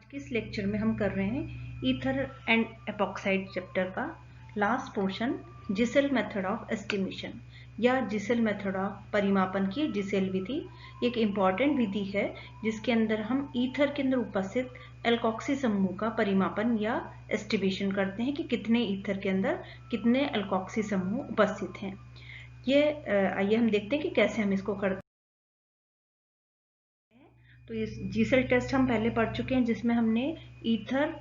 आज के इस लेक्चर में हम कर रहे हैं ईथर एंड एपॉक्साइड चैप्टर का last portion, जिसेल method of estimation या जिसेल मेथड ऑफ परिमापन की जिसेल विधि। एक इम्पॉर्टेंट विधि है जिसके अंदर हम ईथर के अंदर उपस्थित एल्कोक्सी समूह का परिमापन या एस्टिमेशन करते हैं कि कितने ईथर के अंदर कितने एल्कोक्सी समूह उपस्थित हैं। ये आइए हम देखते हैं कि कैसे हम इसको करते हैं। तो इस जीसेल टेस्ट हम पहले पढ़ चुके हैं, जिसमें हमने ईथर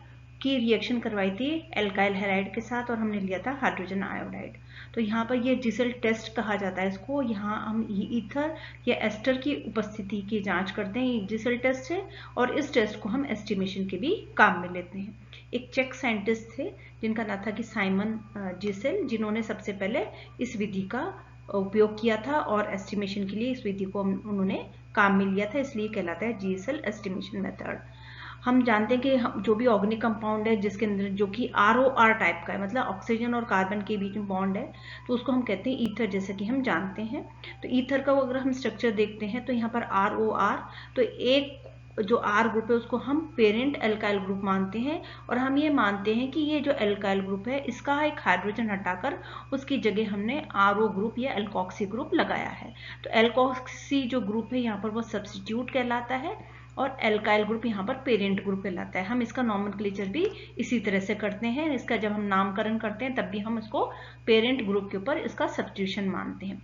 की रिएक्शन करवाई थी एल्काइल हैलाइड के साथ और हमने लिया था हाइड्रोजन आयोडाइड। तो यहाँ पर ये जीसेल टेस्ट कहा जाता है इसको। यहाँ हम ईथर या एस्टर की उपस्थिति की जांच करते हैं, जीसेल टेस्ट है, और इस टेस्ट को हम एस्टिमेशन के भी काम में लेते हैं। एक चेक साइंटिस्ट थे जिनका नाम था कि साइमन जीसेल, जिन्होंने सबसे पहले इस विधि का उपयोग किया था और एस्टिमेशन के लिए इस विधि को उन्होंने काम में लिया था, इसलिए कहलाता है जीएसएल एस्टिमेशन मेथड। हम जानते हैं कि जो भी ऑर्गेनिक कंपाउंड है जिसके अंदर जो कि ROR टाइप का है, मतलब ऑक्सीजन और कार्बन के बीच में बॉन्ड है, तो उसको हम कहते हैं ईथर, जैसे कि हम जानते हैं। तो ईथर का अगर हम स्ट्रक्चर देखते हैं तो यहाँ पर ROR, तो एक जो R ग्रुप है उसको हम पेरेंट एल्काइल ग्रुप मानते हैं, और हम ये मानते हैं कि ये जो एल्काइल ग्रुप है इसका एक हाइड्रोजन हटाकर उसकी जगह हमने RO ग्रुप या एल्कोक्सी ग्रुप लगाया है। तो एल्कोक्सी जो ग्रुप है यहाँ पर वो सब्स्टिट्यूट कहलाता है और एल्काइल ग्रुप यहाँ पर पेरेंट ग्रुप कहलाता है। हम इसका नॉमेनक्लेचर भी इसी तरह से करते हैं। इसका जब हम नामकरण करते हैं तब भी हम इसको पेरेंट ग्रुप के ऊपर इसका सब्स्टिट्यूशन मानते हैं।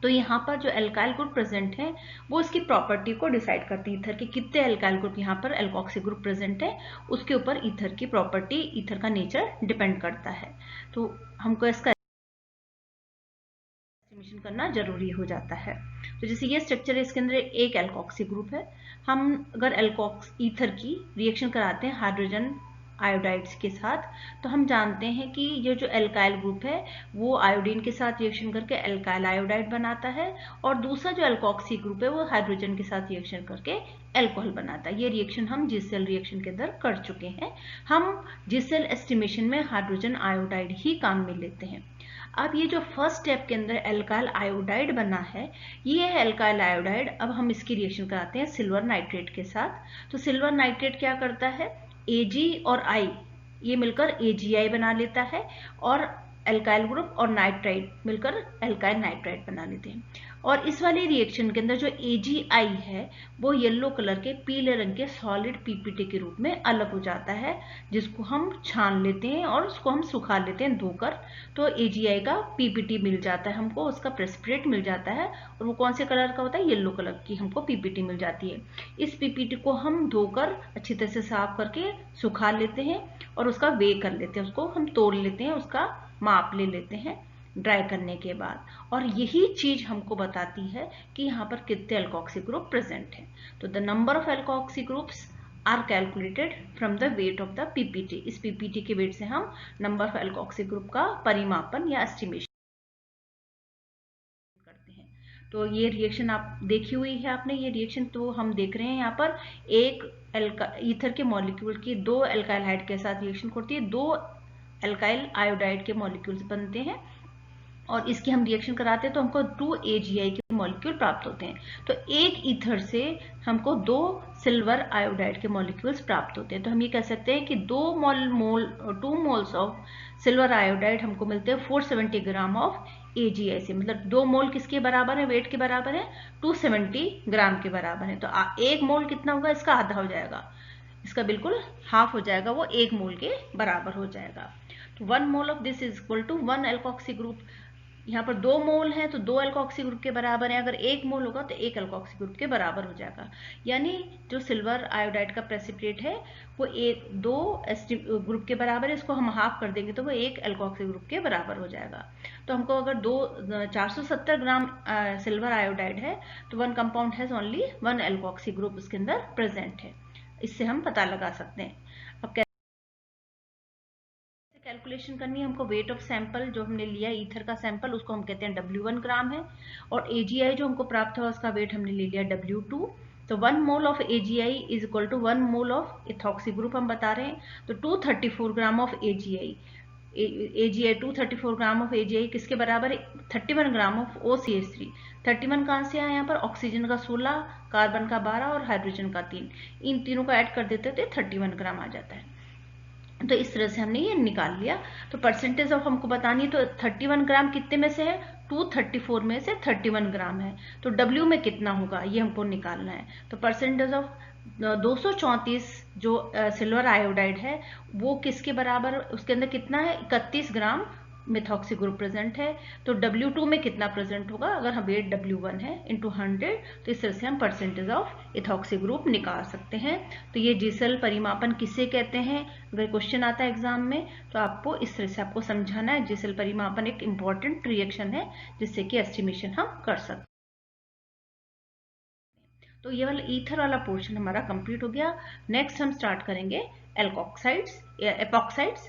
तो यहाँ पर जो एल्काइल ग्रुप प्रेजेंट है वो इसकी प्रॉपर्टी को डिसाइड करती है। ईथर के कितने एल्काइल ग्रुप यहाँ पर एल्कोक्सी ग्रुप प्रेजेंट है, उसके ऊपर ईथर की प्रॉपर्टी, ईथर का नेचर डिपेंड करता है। तो हमको इसका एस्टिमेशन करना जरूरी हो जाता है। तो जैसे ये स्ट्रक्चर है, इसके अंदर एक एल्कोक्सी ग्रुप है। हम अगर ईथर की रिएक्शन कराते हैं हाइड्रोजन आयोडाइड्स के साथ, तो हम जानते हैं कि ये जो एल्काइल ग्रुप है वो आयोडीन के साथ रिएक्शन करके एल्काइल आयोडाइड बनाता है, और दूसरा जो एल्कोक्सी ग्रुप है वो हाइड्रोजन के साथ रिएक्शन करके एल्कोहल बनाता है। ये रिएक्शन हम जीसेल रिएक्शन के अंदर कर चुके हैं। हम जीसेल एस्टिमेशन में हाइड्रोजन आयोडाइड ही काम में लेते हैं। अब ये जो फर्स्ट स्टेप के अंदर एल्काइल आयोडाइड बना है, ये है एल्काइल आयोडाइड। अब हम इसकी रिएक्शन कराते हैं सिल्वर नाइट्रेट के साथ। तो सिल्वर नाइट्रेट क्या करता है, Ag और I ये मिलकर AgI बना लेता है, और एल्काइल ग्रुप और नाइट्राइड मिलकर एल्काइल नाइट्राइड बना लेते हैं। और इस वाली रिएक्शन के अंदर जो AgI है वो येलो कलर के पीले रंग के सॉलिड पीपीटी के रूप में अलग हो जाता है, जिसको हम छान लेते हैं और उसको हम सुखा लेते हैं धोकर। तो AgI का पीपीटी मिल जाता है हमको, उसका प्रेसिपिटेट मिल जाता है, और वो कौन से कलर का होता है, येलो कलर की हमको पीपीटी मिल जाती है। इस पीपीटी को हम धोकर अच्छी तरह से साफ करके सुखा लेते हैं और उसका वे कर लेते हैं, उसको हम तोड़ लेते हैं, उसका माप ले लेते हैं ड्राई करने के बाद। और यही चीज हमको बताती है कि यहाँ पर कितने एल्कोक्सी ग्रुप प्रेजेंट हैं। तो the number of alkoxy groups are calculated from the weight of the PPT. इस पीपीटी के वेट से हम नंबर ऑफ एल्कोक्सी ग्रुप का परिमापन या एस्टिमेशन करते हैं। तो ये रिएक्शन आप देखी हुई है आपने, ये रिएक्शन तो हम देख रहे हैं यहाँ पर एक ईथर के मॉलिक्यूल की दो एल्काइल हाइड के साथ रिएक्शन करती है, दो एल्काइल आयोडाइड के मॉलिक्यूल्स बनते हैं, और इसकी हम रिएक्शन कराते हैं तो हमको 2AgI के मॉलिक्यूल प्राप्त होते हैं। तो एक ईथर से हमको 2 सिल्वर आयोडाइड के मॉलिक्यूल्स प्राप्त होते हैं। तो हम ये कह सकते हैं कि 2 मोल्स ऑफ सिल्वर आयोडाइड हमको मिलते हैं 470 ग्राम ऑफ AgI से। मतलब 2 मोल किसके बराबर है, वेट के बराबर है 270 ग्राम के बराबर है। तो 1 मोल कितना होगा, इसका आधा हो जाएगा, इसका बिल्कुल हाफ हो जाएगा, वो 1 मोल के बराबर हो जाएगा। तो 1 mole of this is equal to 1 alkoxy group. यहाँ पर 2 मोल है तो 2 एल्कोक्सी ग्रुप के बराबर है, अगर 1 मोल होगा तो 1 एल्कोक्सी ग्रुप के बराबर हो जाएगा। यानी जो सिल्वर आयोडाइड का प्रेसिपिटेट है वो 2 ग्रुप के बराबर है, इसको हम हाफ कर देंगे तो वो 1 एल्कोक्सी ग्रुप के बराबर हो जाएगा। तो हमको अगर 470 ग्राम सिल्वर आयोडाइड है तो 1 compound has only 1 alkoxy group उसके अंदर प्रेजेंट है। इससे हम पता लगा सकते हैं। अब कैलकुलेशन करनी है हमको, वेट ऑफ सैंपल जो हमने लिया ईथर का सैंपल उसको हम कहते हैं W1 ग्राम है, और AgI जो हमको प्राप्त हुआ उसका वेट हमने ले लिया W2। तो 1 mole of AgI is equal to 1 mole of ethoxy group हम बता रहे हैं, तो 234 gram of AgI AgI 234 gram of AgI किसके बराबर है? 31 ग्राम ऑफ OCH3। 31 कहाँ से आया? यहाँ पर ऑक्सीजन का 16, कार्बन का 12 और हाइड्रोजन का 3, इन तीनों को ऐड कर देते थे 31 ग्राम आ जाता है। तो इस तरह से हमने ये निकाल लिया। तो परसेंटेज ऑफ हमको बतानी है, तो 31 ग्राम कितने में से है? 234 में से 31 ग्राम है, तो W में कितना होगा ये हमको निकालना है। तो परसेंटेज ऑफ 234 जो सिल्वर आयोडाइड है वो किसके बराबर, उसके अंदर कितना है? 31 ग्राम मिथॉक्सी ग्रुप प्रेजेंट है। तो W2 में कितना प्रेजेंट होगा? अगर हम वेट W1 है इंटू 100, तो इस तरह से हम परसेंटेज ऑफ इथॉक्सी ग्रुप निकाल सकते हैं। तो ये जीसेल परिमापन किसे कहते हैं? अगर क्वेश्चन आता है एग्जाम में तो आपको इस तरह से आपको समझाना है। जीसेल परिमापन एक इंपॉर्टेंट रिएक्शन है जिससे कि एस्टिमेशन हम कर सकते हैं। तो ये वाला ईथर वाला पोर्शन हमारा कंप्लीट हो गया। नेक्स्ट हम स्टार्ट करेंगे एल्कोक्साइड्स, एपॉक्साइड्स